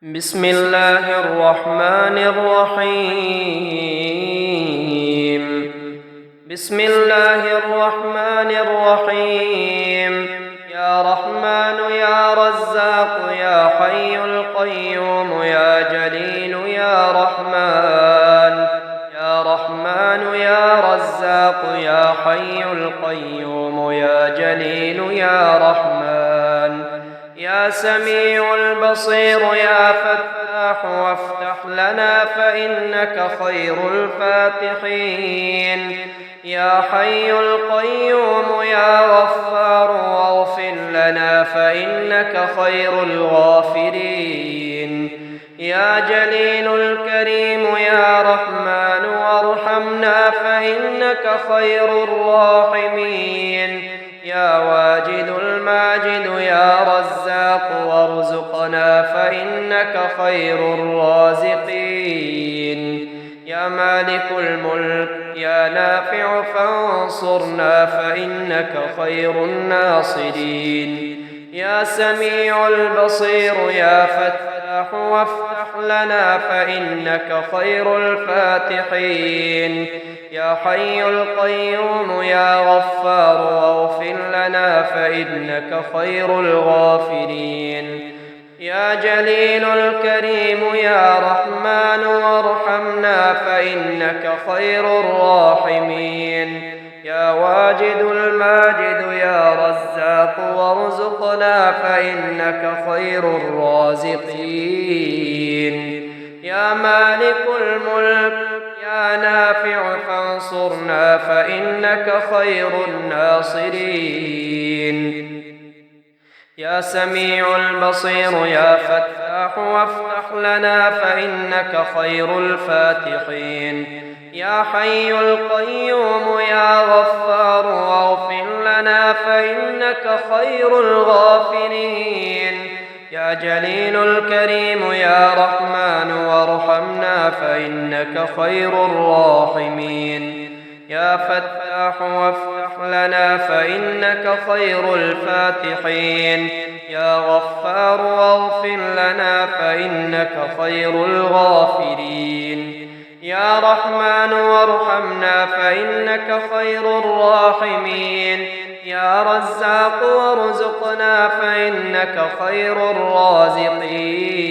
بسم الله الرحمن الرحيم. بسم الله الرحمن الرحيم. يا رحمن يا رزاق يا حي القيوم يا جليل يا رحمن. يا رحمن يا رزاق يا حي القيوم يا جليل يا رحمن. يا سميع البصير يا فتاح وافتح لنا فإنك خير الفاتحين. يا حي القيوم يا غفار واغفر لنا فإنك خير الغافرين. يا جليل الكريم يا رحمن وارحمنا فإنك خير الراحمين. يا واجد الماجد يا رزاق وارزقنا فإنك خير الرازقين. يا مالك الملك يا نافع فانصرنا فإنك خير الناصرين. يا سميع البصير يا فتاح وافتح لنا فإنك خير الفاتحين. يا حي القيوم يا غفار واغفر لنا فإنك خير الغافرين. يا جليل الكريم يا رحمن وارحمنا فإنك خير الراحمين. يا واجد الماجد يا رزاق وارزقنا فإنك خير الرازقين. يا مالك الملك يا نافع فانصرنا فإنك خير الناصرين. يا سميع البصير يا فتاح وافتح لنا فإنك خير الفاتحين. يا حي القيوم يا غفار واغفر لنا فإنك خير الغافرين. يا جليل الكريم يا رحمن وارحمنا فإنك خير الراحمين. يا فتاح وافتح لنا فإنك خير الفاتحين. يا غفار واغفر لنا فإنك خير الغافرين. يا رحمن وارحمنا فإنك خير الراحمين. يا رزاق وارزقنا فإنك خير الرازقين.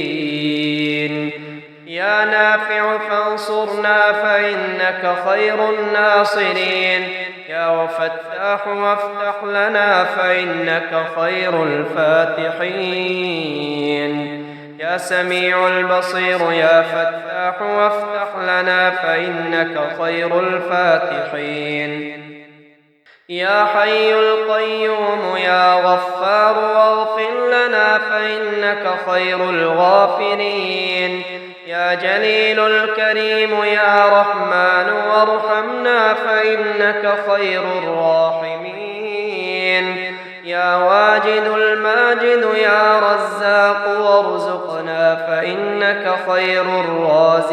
يا نافع فانصرنا فإنك خير الناصرين. يا فتاح وافتح لنا فإنك خير الفاتحين. يا سميع البصير يا فتاح وافتح لنا فإنك خير الفاتحين. يا حي القيوم يا غفار واغفر لنا فإنك خير الغافرين. يا جليل الكريم يا رحمن وارحمنا فإنك خير الراحمين. يا واجد الماجد يا رزاق وارزقنا فإنك خير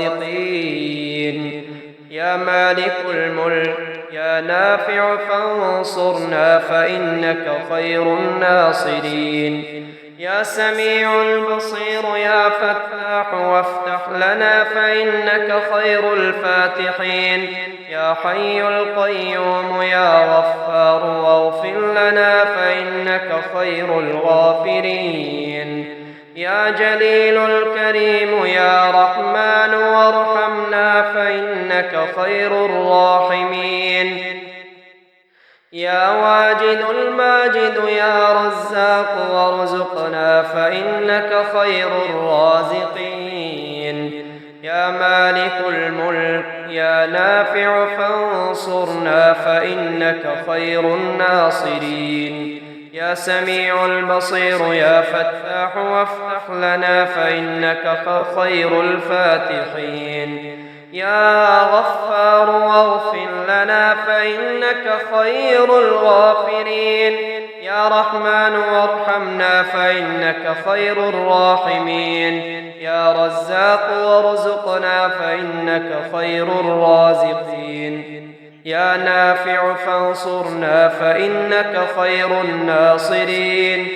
الرازقين. يا مالك الملك يا نافع فانصرنا فإنك خير الناصرين. يا سميع البصير يا فتاح وافتح لنا فإنك خير الفاتحين. يا حي القيوم يا غفار واغفر لنا فإنك خير الغافرين. يا جليل الكريم يا رحمن وارحمنا فإنك خير الراحمين. يا واجد الماجد يا رزاق وارزقنا فإنك خير الرازقين. يا مالك الملك يا نافع فانصرنا فإنك خير الناصرين. يا سميع البصير يا فتاح وافتح لنا فإنك خير الفاتحين. يا غفار واغفر لنا فإنك خير الغافرين. يا رحمن وارحمنا فإنك خير الراحمين. يا رزاق وارزقنا فإنك خير الرازقين. يا نافع فانصرنا فإنك خير الناصرين.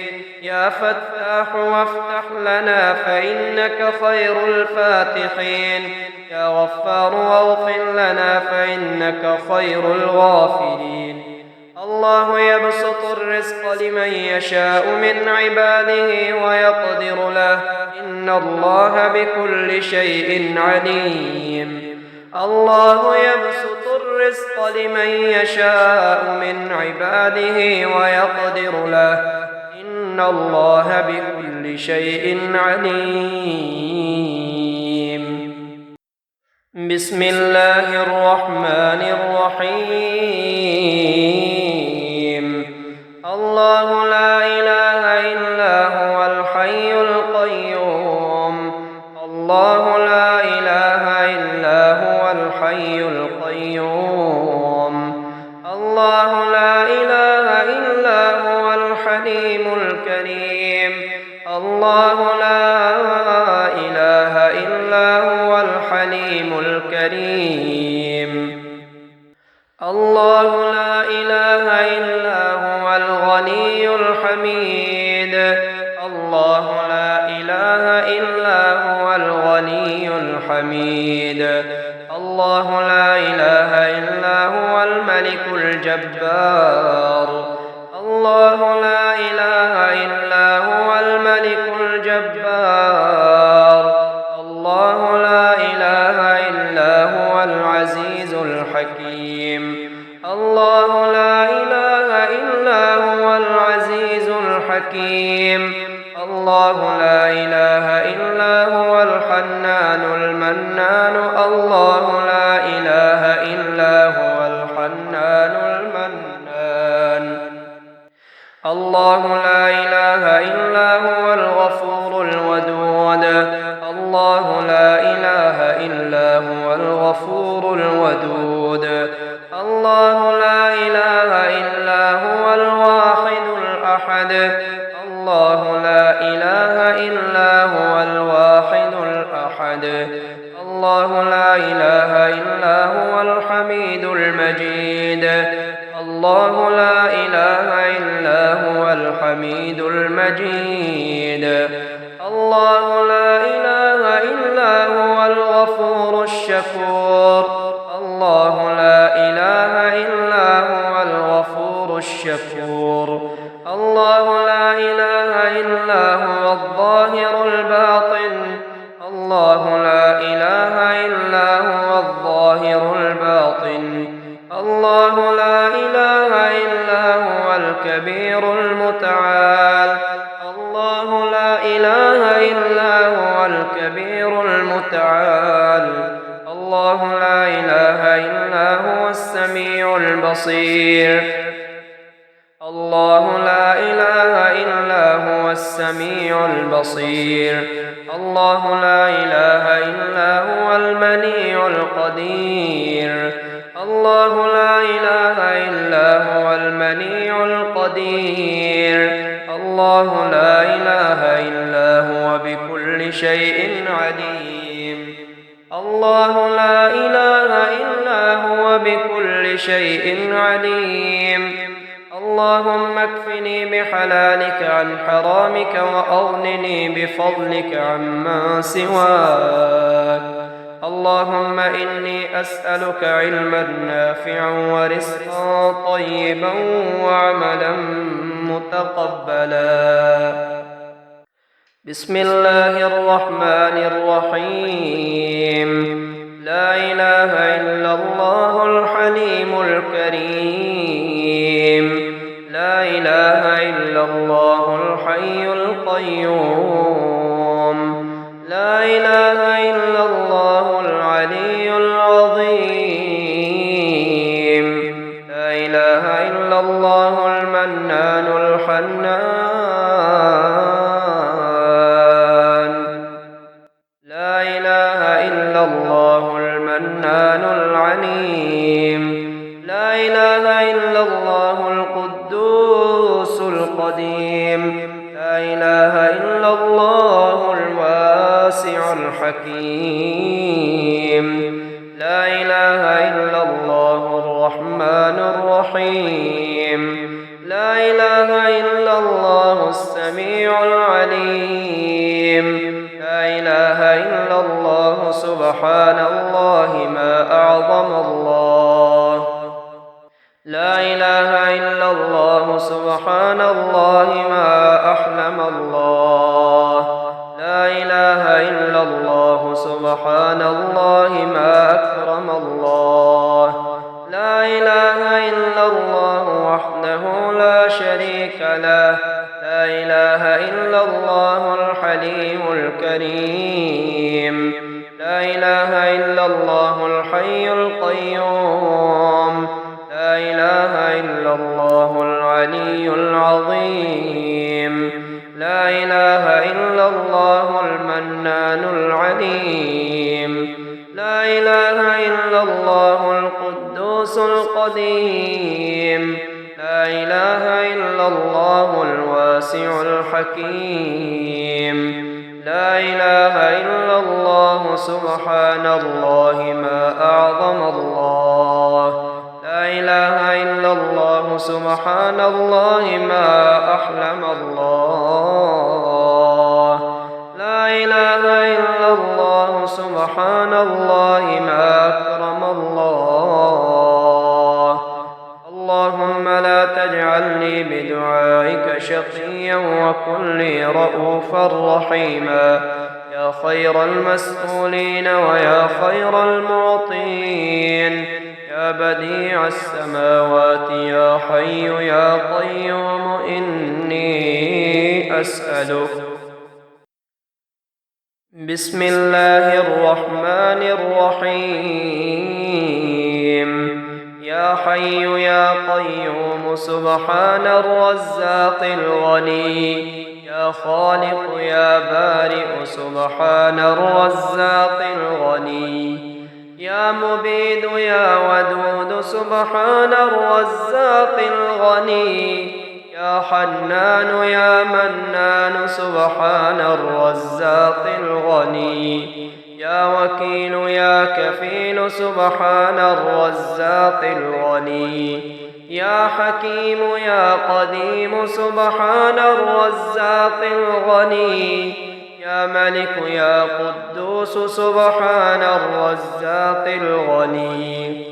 يا فتاح وافتح لنا فإنك خير الفاتحين يا غفار واغفر لنا فإنك خير الغافرين الله يبسط الرزق لمن يشاء من عباده ويقدر له إن الله بكل شيء عليم الله يبسط الرزق لمن يشاء من عباده ويقدر له إن الله بكل شيء عليم بسم الله الرحمن الرحيم الله لا إله إلا هو الحي القيوم الله لا إله إلا هو الحي القيوم الله لا إله إلا هو الحليم الكريم الله لا إله إلا هو الحليم الكريم الله لا إله إلا هو الغني الحميد الله لا إله إلا هو الغني الحميد الله لا إله إلا هو الملك الجبار الله لا إله إلا هو الملك الجبار الله لا إله إلا هو العزيز الحكيم الله لا إله إلا هو العزيز الحكيم الله لا إله إلا هو الحنان المنان الله لا إله إلا هو الحنان المنان الله لا إله إلا هو الغفور الودود الله لا إله إلا هو الغفور الودود الله لا إله إلا هو الواحد الأحد الله لا إله إلا هو الواحد الأحد الله لا إله إلا هو الحميد المجيد الله لا إله إلا هو الحميد المجيد الله لا إله إلا هو الغفور الشكور الله لا إله إلا هو الغفور الشكور الله لا إله إلا هو الظاهر الباطن الله لا إله إلا هو الظاهر الباطن الله لا إله إلا هو الكبير المتعال الله لا إله إلا هو الكبير المتعال الله لا إله إلا هو السميع البصير الله لا إله إلا هو السميع البصير الله لا إله إلا هو المنيع القدير الله لا إله إلا هو المنيع القدير الله لا إله إلا هو بكل شيء عليم الله لا إله إلا هو بكل شيء عليم اللهم اكفني بحلالك عن حرامك وأغنني بفضلك عمن سواك اللهم إني أسألك علما نافعا ورزقا طيبا وعملا متقبلا بسم الله الرحمن الرحيم لا إله إلا الله الحليم الكريم لا إله إلا الله الحي القيوم لا إله إلا الله العلي العظيم لا إله إلا الله المنان الحنان لا إله إلا الله المنان العليم لا إله إلا الله القدوس القديم لا إله إلا الله الواسع الحكيم لا إله إلا الله الرحمن الرحيم لا إله إلا الله السميع إلا الله سبحان الله ما أعظم الله. لا إله إلا الله سبحان الله ما أحلم الله. لا إله إلا الله سبحان الله ما أكرم الله. لا إله إلا الله وحده لا شريك له. لا إله إلا الله الحليم الكريم. لا إله إلا الله الحي القيوم. لا إله إلا الله العلي العظيم. لا إله إلا الله المنان العليم. لا إله إلا الله القدوس القديم. لا إله إلا الله الواسع الحكيم. لا إله إلا الله سبحان الله ما أعظم الله. لا إله إلا الله سبحان الله ما أحلم الله. لا إله إلا الله سبحان الله ما أكرم الله. اللهم لا تجعلني بدعائك شقيا وكن لي رؤوفا رحيما يا خير المسؤولين ويا خير المعطين يا بديع السماوات يا حي يا قيوم إني أسألك. بسم الله الرحمن الرحيم. يا حي يا قيوم سبحان الرزاق الغني. يا خالق يا بارئ سبحان الرزاق الغني. يا مبيد يا ودود سبحان الرزاق الغني. يا حنان يا منان سبحان الرزاق الغني. يا وكيل يا كفيل سبحان الرزاق الغني. يا حكيم يا قديم سبحان الرزاق الغني. يا ملك يا قدوس سبحان الرزاق الغني.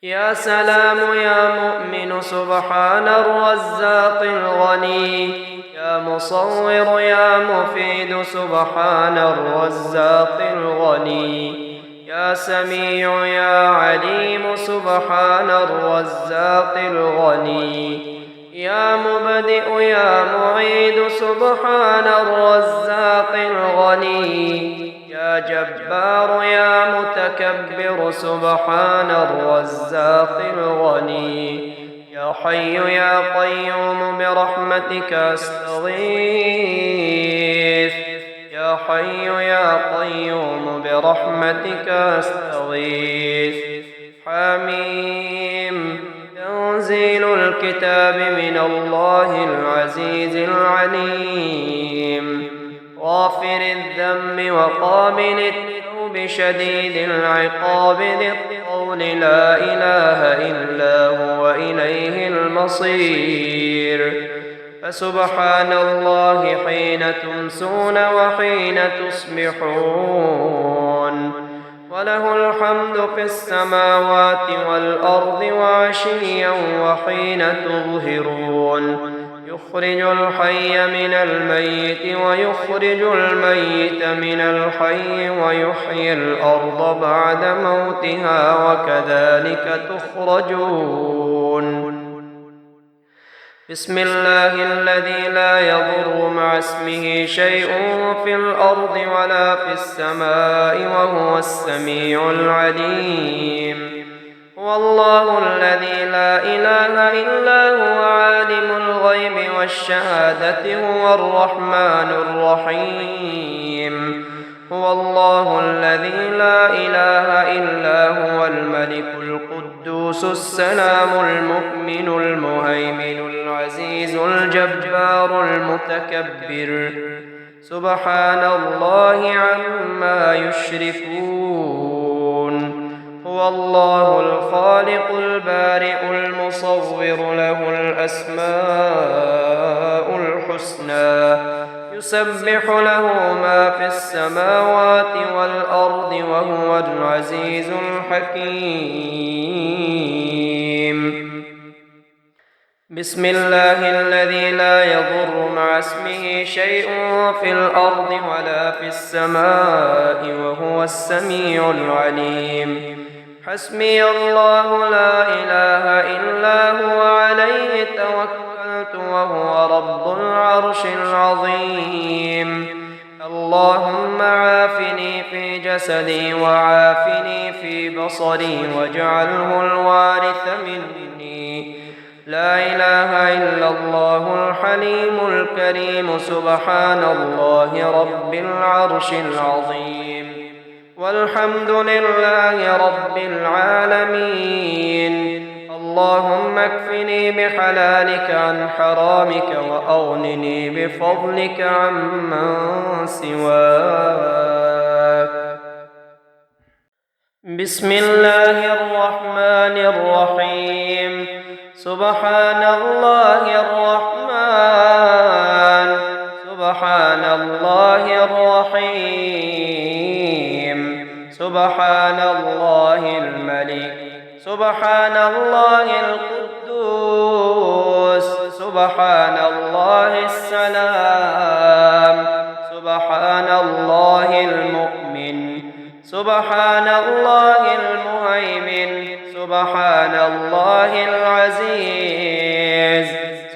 يا سلام يا مؤمن سبحان الرزاق الغني. يا مصور يا مفيد سبحان الرزاق الغني. يا سميع يا عليم سبحان الرزاق الغني. يا مبدئ يا معيد سبحان الرزاق الغني. يا جبار يا متكبر سبحان الرزاق الغني. يا حي يا قيوم برحمتك أستغيث. يا حي يا قيوم برحمتك أستغيث. حميم. تنزيل الكتاب من الله العزيز العليم. غافر الذنب وقابل التوب شديد العقاب ذي الطول لا إله إلا هو إليه المصير. فسبحان الله حين تمسون وحين تصبحون. وله الحمد في السماوات والأرض وعشيا وحين تظهرون. يخرج الحي من الميت ويخرج الميت من الحي ويحيي الأرض بعد موتها وكذلك تخرجون. بسم الله الذي لا يضر مع اسمه شيء في الأرض ولا في السماء وهو السميع العليم. هو الله الذي لا إله إلا هو عالم الغيب والشهادة هو الرحمن الرحيم. هو الله الذي لا إله إلا هو الملك القدوس السلام المؤمن المهيمن العزيز الجبار المتكبر. سبحان الله عما يشركون. هو الله الخالق البارئ المصور له الأسماء الحسنى. يسبح له ما في السماوات والأرض وهو العزيز الحكيم. بسم الله الذي لا يضر مع اسمه شيء في الأرض ولا في السماء وهو السميع العليم. حسبي الله لا إله إلا هو عليه توكلت وهو رب العرش العظيم. اللهم عافني في جسدي وعافني في بصري واجعله الوارث مني. لا إله إلا الله الحليم الكريم. سبحان الله رب العرش العظيم. والحمد لله رب العالمين. اللهم اكفني بحلالك عن حرامك وأغنني بفضلك عمن سواك. بسم الله الرحمن الرحيم. سبحان الله الرحمن. سبحان الله الرحيم. سبحان الله الملك. سبحان الله القدوس. سبحان الله السلام. سبحان الله المؤمن. سبحان الله المهيمن. سبحان الله العزيز.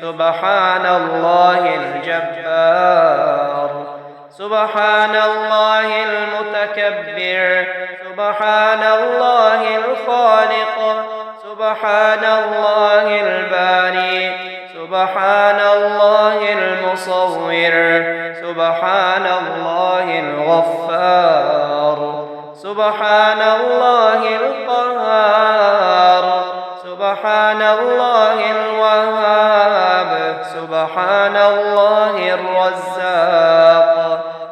سبحان الله الجبار. سبحان الله المتكبر. سبحان الله الخالق. سبحان الله الباري. سبحان الله المصور. سبحان الله الغفار. سبحان الله القهار. سبحان الله الوهاب. سبحان الله الرزاق.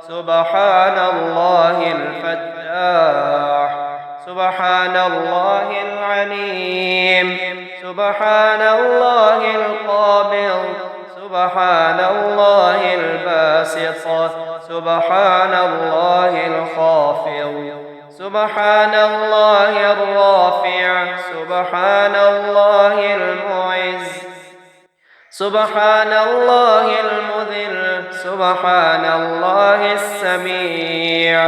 سبحان الله الفتاح. سبحان الله العليم. سبحان الله القابض. سبحان الله الباسط. سبحان الله الخافض. سبحان الله الرافع. سبحان الله المعز. سبحان الله المذل. سبحان الله السميع.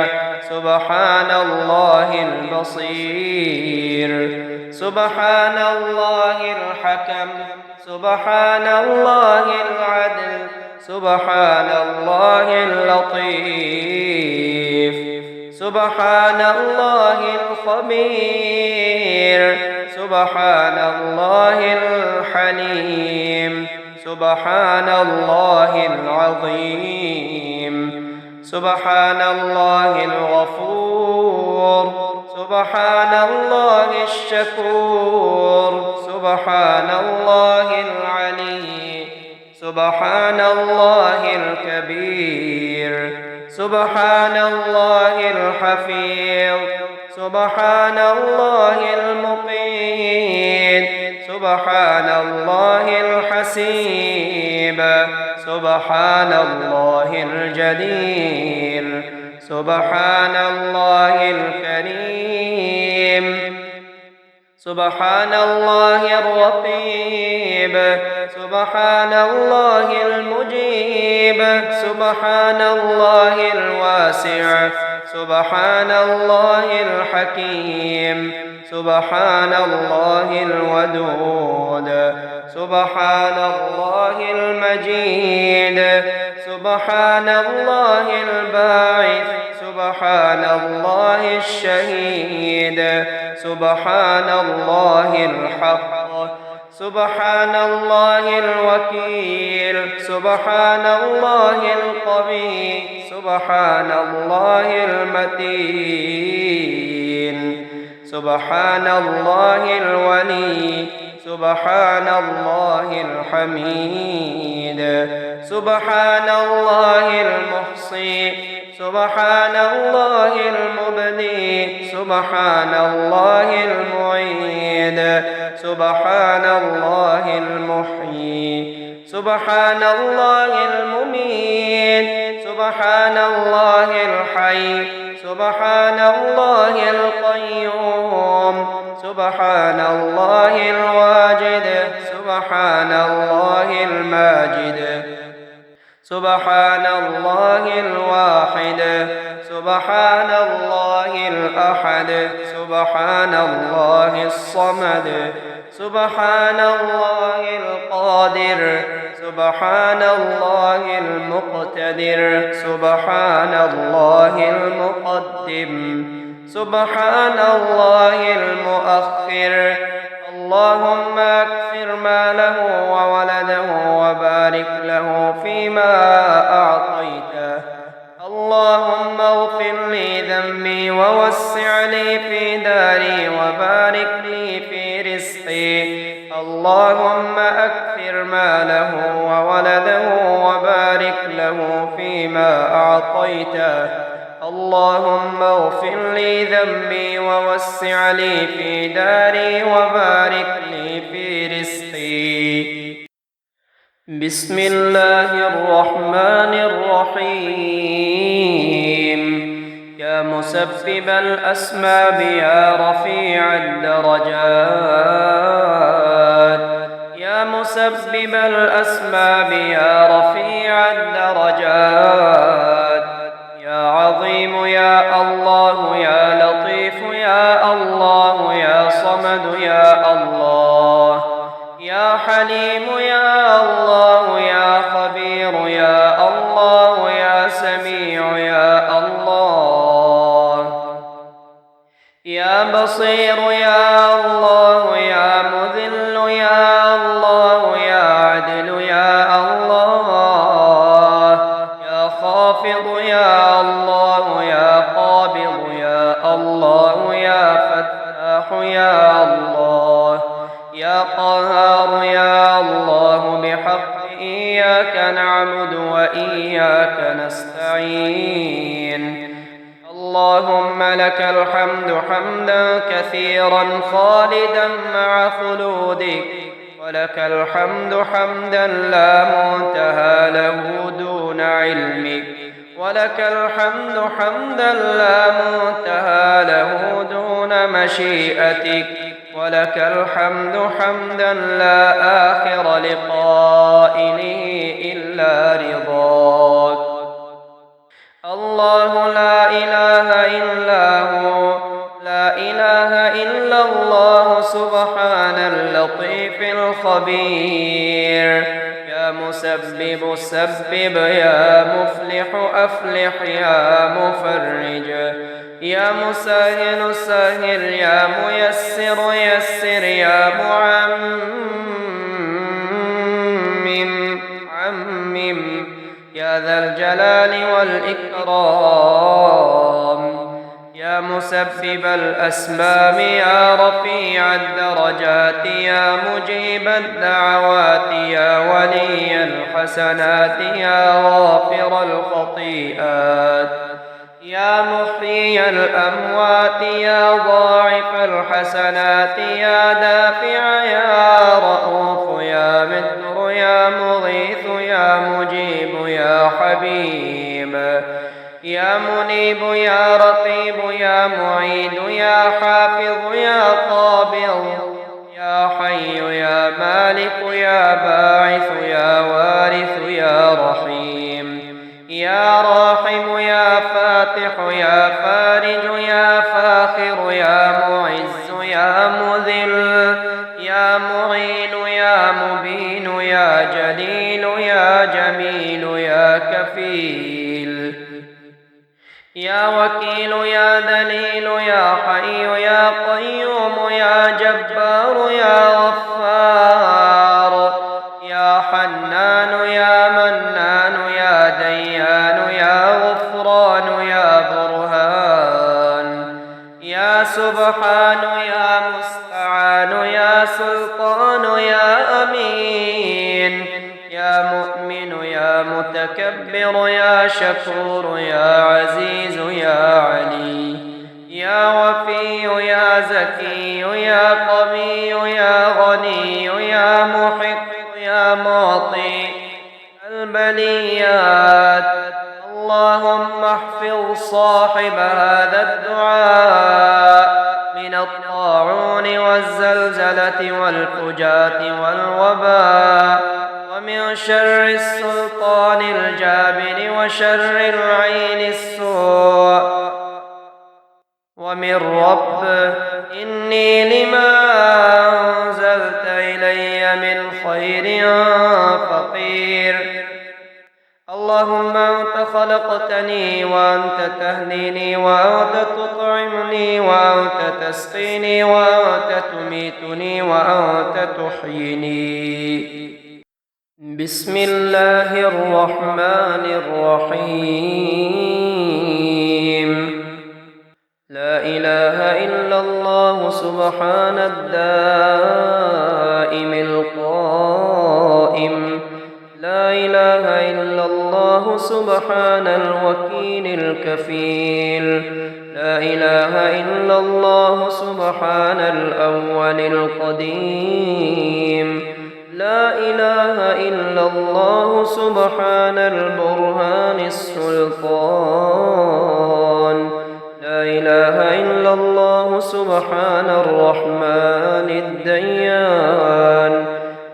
سبحان الله البصير. سبحان الله الحكم. سبحان الله العدل. سبحان الله اللطيف. سبحان الله الخبير. سبحان الله الحليم. سبحان الله العظيم. سبحان الله الغفور. سبحان الله الشكور. سبحان الله العلي. سبحان الله الكبير. سبحان الله الحفيظ. سبحان الله المقيت. سبحان الله الحسيب. سبحان الله الجليل. سبحان الله الكريم. سبحان الله الرقيب. سبحان الله المجيب. سبحان الله الواسع. سبحان الله الحكيم. سبحان الله الودود. سبحان الله المجيد. سبحان الله الباعث. سبحان الله الشهيد. سبحان الله الحق. سبحان الله الوكيل. سبحان الله القوي. سبحان الله المتين. سبحان الله الولي. سبحان الله الحميد. سبحان الله المحصي. سبحان الله المبدي. سبحان الله المعيد. سبحان الله المحيي. سبحان الله المميت. سبحان الله الحي، سبحان الله القيوم، سبحان الله الواجد، سبحان الله الماجد، سبحان الله الواحد، سبحان الله الأحد، سبحان الله الصمد، سبحان الله القادر، سبحان الله المقتدر، سبحان الله المقدم، سبحان الله المؤخر. اللهم اكثر ماله وولده وبارك له فيما أعطيته. اللهم اغفر لي ذنبي ووسع لي في داري وبارك لي في رزقي. اللهم أكثر ماله وولده وبارك له فيما أعطيته. اللهم اغفر لي ذنبي ووسع لي في داري وبارك لي في رزقي. بسم الله الرحمن الرحيم. يا مسبب الأسباب يا رفيع الدرجات، يا مسبب الأسباب يا رفيع الدرجات، يا عظيم يا الله، يا لطيف يا الله، يا صمد يا الله، يا حليم يا الله، يا خبير يا الله، يا سميع يا الله، يا بصير يا الله، يا مذل يا الله، يا عدل يا الله، يا خافض يا الله، يا قابض يا الله، يا فتاح يا الله، يا قهار يا الله. بحق إياك نعبد وإياك نستعين. اللهم لك الحمد حمدا كثيرا خالدا مع خلودك، ولك الحمد حمدا لا منتهى له دون علمك، ولك الحمد حمدا لا منتهى له دون مشيئتك، ولك الحمد حمدا لا آخر لقائله إلا رضاك. الله لا إله إلا هو، لا إله إلا الله سبحان اللطيف الخبير. يا مسبب سبب، يا مفلح أفلح، يا مفرج يا مسهل سهل، يا ميسر يسر، يا معمم عمم، يا ذا الجلال والإكرام. يا مسبب الأسباب يا رفيع الدرجات، يا مجيب الدعوات، يا ولي الحسنات، يا غافر الخطيئات، يا محيي الأموات، يا ضاعف الحسنات، يا دافع يا رؤوف، يا مدر يا مغيث، يا مجيب يا حبيب، يا منيب يا رقيب، يا معيد يا حافظ يا قابض، يا حي يا مالك يا باعث يا وارث يا رحيم، يا راحم يا فاتح يا فارج يا فاخر يا معز يا مذل، يا معين يا مبين، يا جليل يا جميل، يا كفيل، يا وكيل يا دليل، يا حي يا قيوم، يا جبار يا غفار، يا حنان يا منان، يا ديان يا غفران، يا برهان، يا سبحان يا مستعان، يا سلطان يا أمين، يا مؤمن يا متكبر، يا شكور يا عزيز يا علي، يا وفي يا زكي يا قوي يا غني يا محق يا معطي البليات. صاحب هذا الدعاء من الطاعون والزلزلة والفجاة والوباء، ومن شر السلطان الجابر وشر العين السوء. ومن رب إني لما أنزلت إلي من خير فقير. اللهم أنت خلقتني وأنت تهديني وأنت تطعمني وأنت تسقيني وأنت تميتني وأنت تحييني. بسم الله الرحمن الرحيم. لا إله إلا الله سبحان الدائم القائم. لا إله إلا الله سبحان الوكيل الكفيل. لا إله إلا الله سبحان الأول القديم. لا إله إلا الله سبحان البرهان السلطان. لا إله إلا الله سبحان الرحمن الديان.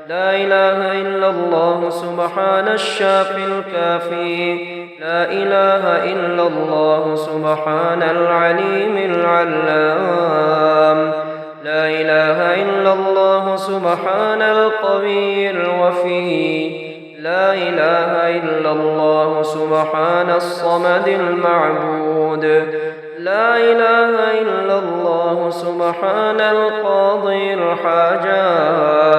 لا إله إلا الله سبحان الشافي الكافي. لا إله إلا الله سبحان العليم العلام. لا إله إلا الله سبحان القوي الوفي. لا إله إلا الله سبحان الصمد المعبود. لا إله إلا الله سبحان القاضي الحاجات.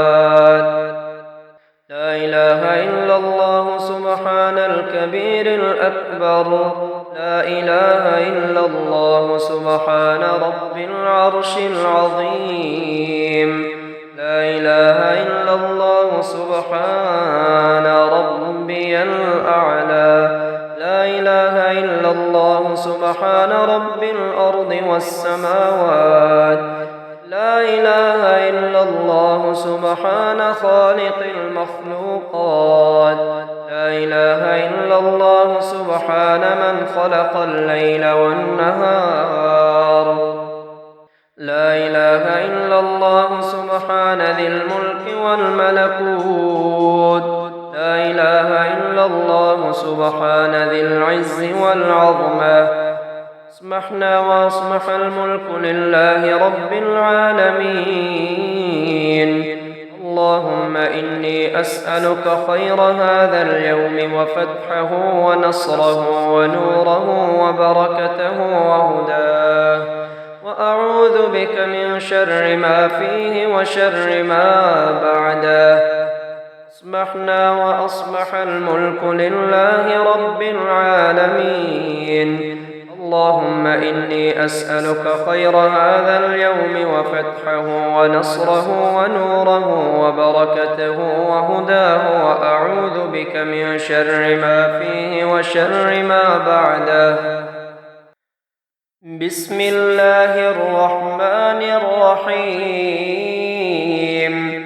لا إله إلا الله سبحان الكبير الأكبر. لا إله إلا الله سبحان رب العرش العظيم. لا إله إلا الله سبحان ربي الأعلى. لا إله إلا الله سبحان رب الأرض والسماوات. لا إله إلا الله سبحان خالق المخلوقات. لا إله إلا الله سبحان من خلق الليل والنهار. لا إله إلا الله سبحان ذي الملك والملكوت. لا إله إلا الله سبحان ذي العز والعظمة. أصبحنا وأصبح الملك لله رب العالمين. اللهم إني أسألك خير هذا اليوم وفتحه ونصره ونوره وبركته وهداه، وأعوذ بك من شر ما فيه وشر ما بعده. أصبحنا وأصبح الملك لله رب العالمين. اللهم إني أسألك خير هذا اليوم وفتحه ونصره ونوره وبركته وهداه، وأعوذ بك من شر ما فيه وشر ما بعده. بسم الله الرحمن الرحيم.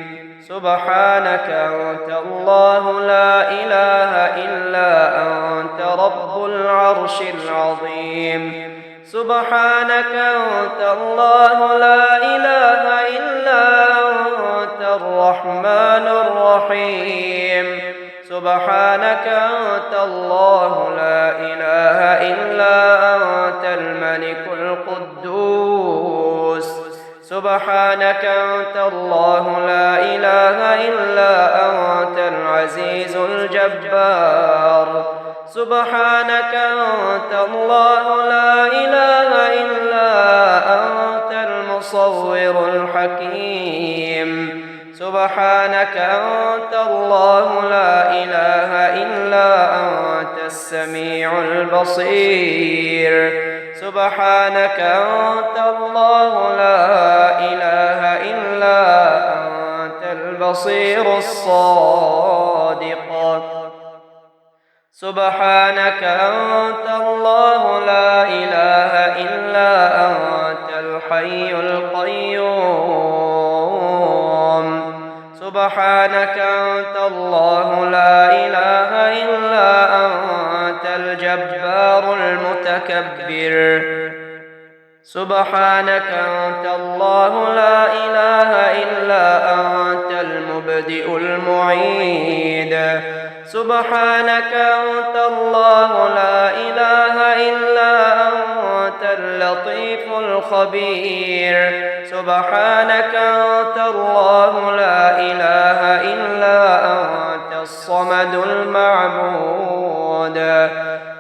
سبحانك أنت الله لا إله إلا أنت رب العرش العظيم. سبحانك أنت الله لا إله إلا أنت الرحمن الرحيم. سبحانك أنت الله لا إله إلا أنت الملك القدوس. سبحانك أنت الله لا إله إلا أنت العزيز الجبار. سبحانك أنت الله لا إله إلا أنت المصور الحكيم. سبحانك أنت الله لا إله إلا أنت السميع البصير. سبحانك أنت الله لا إله إلا أنت البصير الصادق. سبحانك أنت الله لا إله إلا أنت الحي القيوم. سبحانك أنت الله لا إله إلا أنت الجبار المتكبر. سبحانك أنت الله لا إله إلا أنت المبدئ المعيد. سبحانك أنت الله لا إله إلا أنت اللطيف الخبير. سبحانك أنت الله لا إله إلا أنت الصمد المعبود.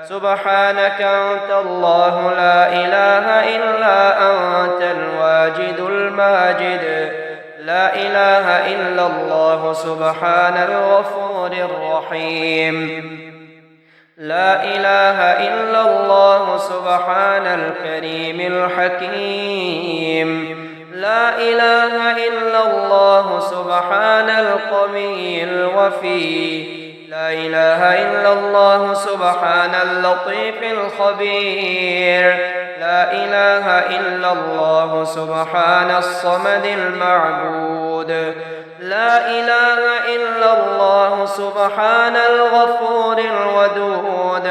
سبحانك أنت الله لا إله إلا أنت الواجد الماجد. لا إله إلا الله سبحان الغفور الرحيم. لا إله إلا الله سبحان الكريم الحكيم. لا إله إلا الله سبحان القوي الوفي. لا إله إلا الله سبحان اللطيف الخبير. لا إله إلا الله سبحان الصمد المعبود. لا إله إلا الله سبحان الغفور الودود.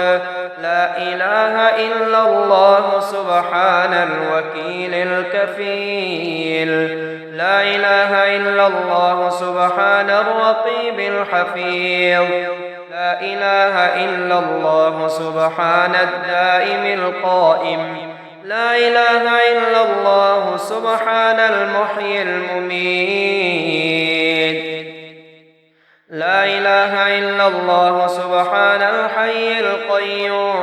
لا إله إلا الله سبحان الوكيل الكفيل. لا إله إلا الله سبحان الرقيب الحفيظ. لا إله إلا الله سبحان الدائم القائم. لا إله إلا الله سبحان المحيي المميت. لا إله إلا الله سبحان الحي القيوم.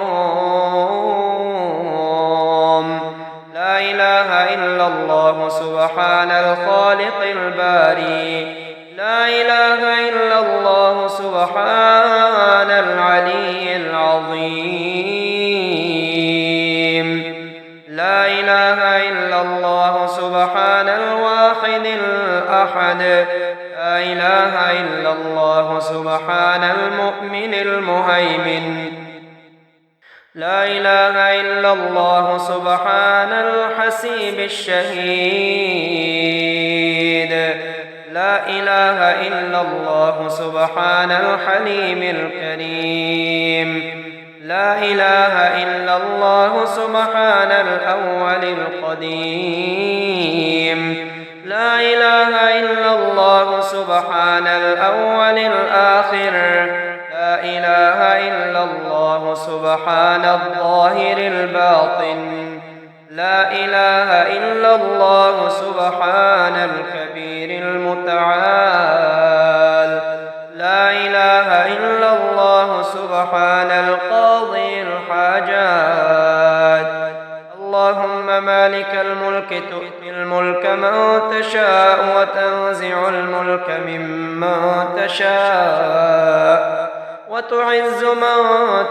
لا إله إلا الله سبحان الخالق الباري. لا إله إلا الله سبحان العلي العظيم. لا إله إلا الله سبحان الواحد الأحد. لا إله إلا الله سبحان المؤمن المهيمن. لا إله إلا الله سبحان الحسيب الشهيد. لا إله إلا الله سبحان الحليم الكريم. لا إله إلا الله سبحان الأول القديم. لا إله إلا الله سبحان الأول الآخر. لا إله إلا الله سبحان الظاهر الباطن. لا إله إلا الله سبحان الكبير المتعال. لا إله إلا الله سبحان القاضي الحاجات. اللهم مالك الملك تؤتي الملك من تشاء وتنزع الملك ممن تشاء وتعز من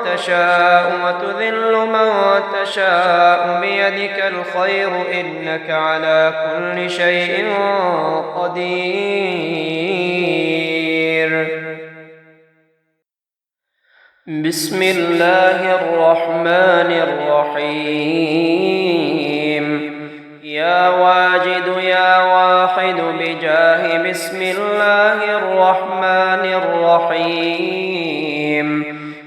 تشاء وتذل من تشاء بيدك الخير إنك على كل شيء قدير. بسم الله الرحمن الرحيم. يا واجد يا واحد بجاه بسم الله الرحمن الرحيم.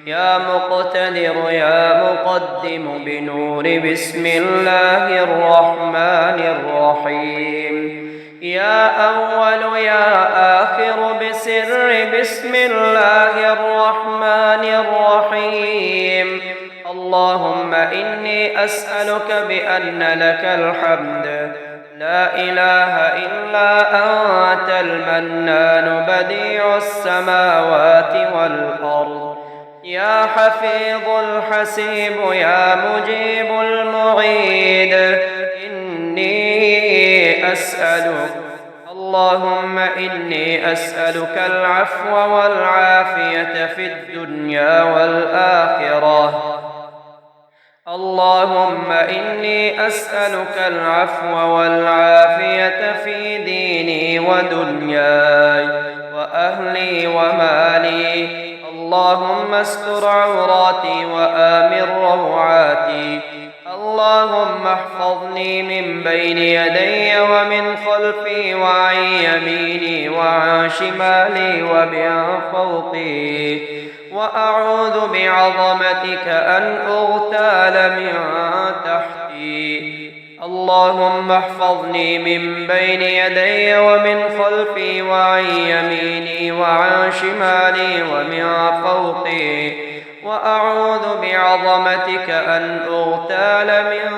يا مقتدر يا مقدم بنور بسم الله الرحمن الرحيم. يا أول يا آخر بسر بسم الله الرحمن الرحيم. اللهم إني أسألك بأن لك الحمد لا إله إلا أنت المنان بديع السماوات والأرض. يا حفيظ الحسيب يا مجيب المعيد. إني أسألك اللهم إني أسألك العفو والعافية في الدنيا والآخرة. اللهم إني أسألك العفو والعافية في ديني ودنياي وأهلي ومالي. اللهم استر عوراتي وآمن روعاتي. اللهم احفظني من بين يدي ومن خلفي وعن يميني وعن شمالي ومن فوقي. وأعوذ بعظمتك أن أغتال من تحتي. اللهم احفظني من بين يدي ومن خلفي وعن يميني وعن شمالي ومن فوقي. وأعوذ بعظمتك أن أغتال من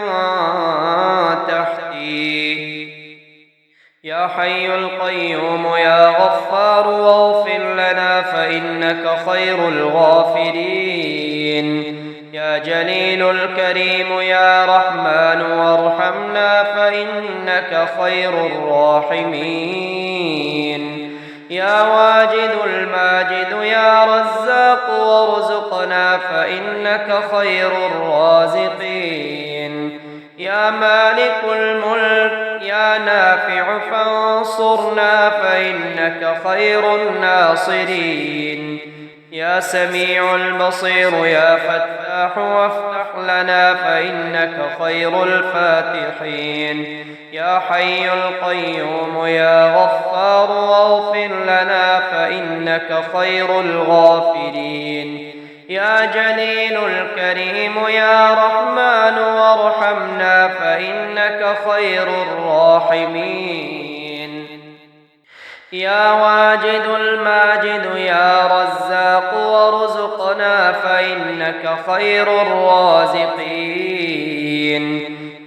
تحتي. يا حي القيوم يا غفار واغفر لنا فإنك خير الغافرين. يا جليل الكريم يا رحمن وارحمنا فإنك خير الراحمين. يا واجد الماجد يا رزاق وارزقنا فإنك خير الرازقين. يا مالك الملك يا نافع فانصرنا فإنك خير الناصرين. يا سميع البصير يا فتاح وافتح لنا فإنك خير الفاتحين. يا حي القيوم يا غفار واغفر لنا فإنك خير الغافرين. يا جليل الكريم يا رحمن وارحمنا فإنك خير الراحمين. يا واجد الماجد يا رزاق وارزقنا فإنك خير الرازقين.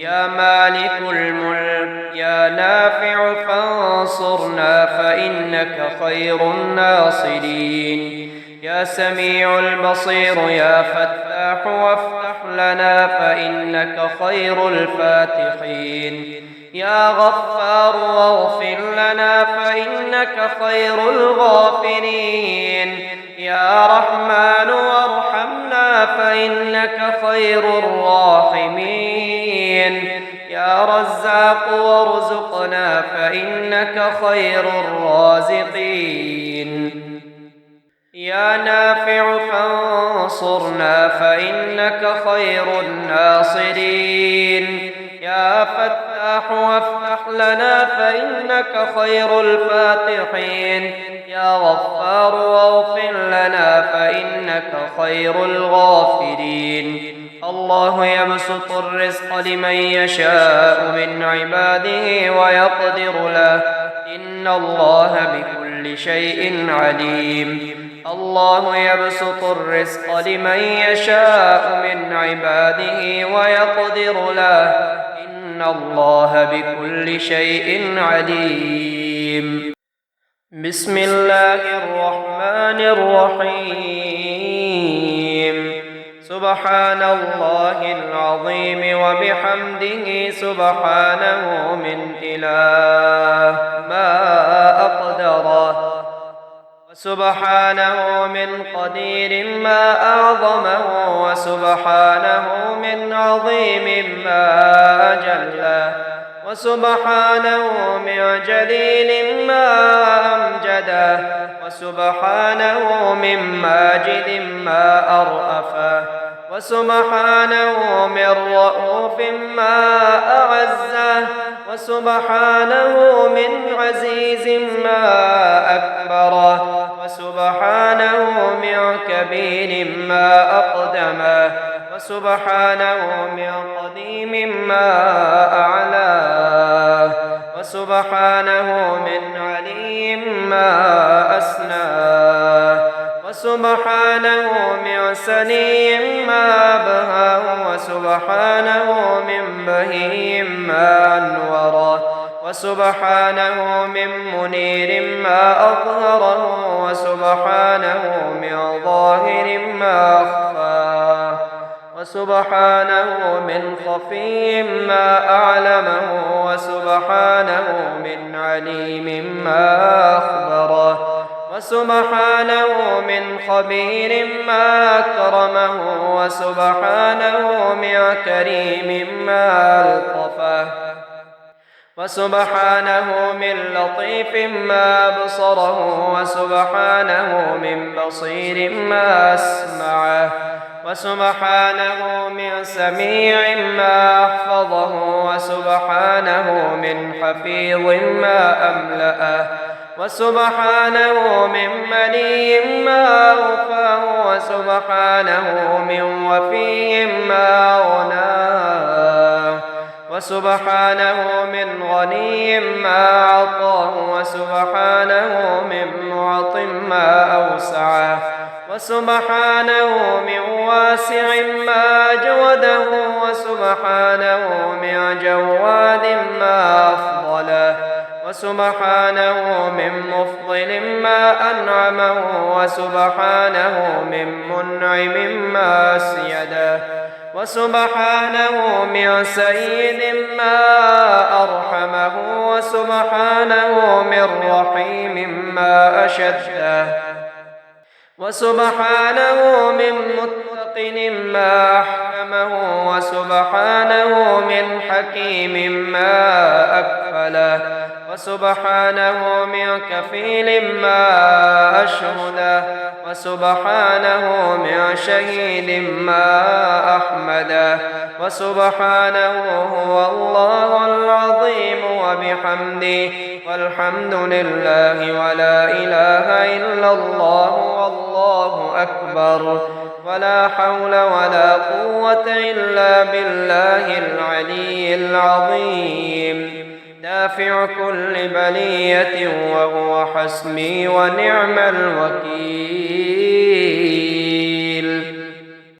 يا مالك الملك يا نافع فانصرنا فإنك خير الناصرين. يا سميع البصير يا فتاح وافتح لنا فإنك خير الفاتحين. يا غفار واغفر لنا فإنك خير الغافرين. يا رحمن وارحمنا فإنك خير الراحمين. يا رزاق وارزقنا فإنك خير الرازقين. يا نافع فانصرنا فإنك خير الناصرين. يا فتاح وافتح لنا فإنك خير الفاتحين. يا غفار واغفر لنا فإنك خير الغافرين. الله يبسط الرزق لمن يشاء من عباده ويقدر له إن الله بكل شيء عليم. الله يبسط الرزق لمن يشاء من عباده ويقدر له إن الله بكل شيء عليم. بسم الله الرحمن الرحيم. سبحان الله العظيم وبحمده سبحانه من إله ما أقدره وسبحانه من قدير ما أعظمه وسبحانه من عظيم ما أجله وسبحانه من جليل ما أمجده وسبحانه من ماجد ما أرأفه وسبحانه من رؤوف ما أعزه وسبحانه من عزيز ما أكبره وسبحانه من كبير ما أقدمه وسبحانه من قديم ما أعلاه وسبحانه من علي ما أسناه وسبحانه من سني ما أبهاه وسبحانه من بهي ما أنوره وسبحانه من منير ما أظهره وسبحانه من ظاهر ما أخفاه وسبحانه من خفي ما أعلمه وسبحانه من عليم ما أخبره وسبحانه من خبير ما أكرمه وسبحانه من كريم ما ألطفه وسبحانه من لطيف ما أبصره وسبحانه من بصير ما أسمعه وسبحانه من سميع ما أحفظه وسبحانه من حفيظ ما أملأه وسبحانه من مني ما أوفاه وسبحانه من وفي ما غناه وسبحانه من غني ما أعطاه وسبحانه من معط ما أوسعه وسبحانه من واسع ما جوده وسبحانه من جواد ما أفضله وسبحانه من مفضل ما أنعمه وسبحانه من منعم ما أسيده وسبحانه من سيد ما أرحمه وسبحانه من رحيم ما أشده وسبحانه من متقن ما أحكمه وسبحانه من حكيم ما أكفله وسبحانه من كفيل ما أشهده وسبحانه من شهيد ما أحمده وسبحانه هو الله العظيم وبحمده والحمد لله ولا إله إلا الله والله أكبر ولا حول ولا قوة إلا بالله العلي العظيم دافع كل بلية وهو حسبي ونعم الوكيل.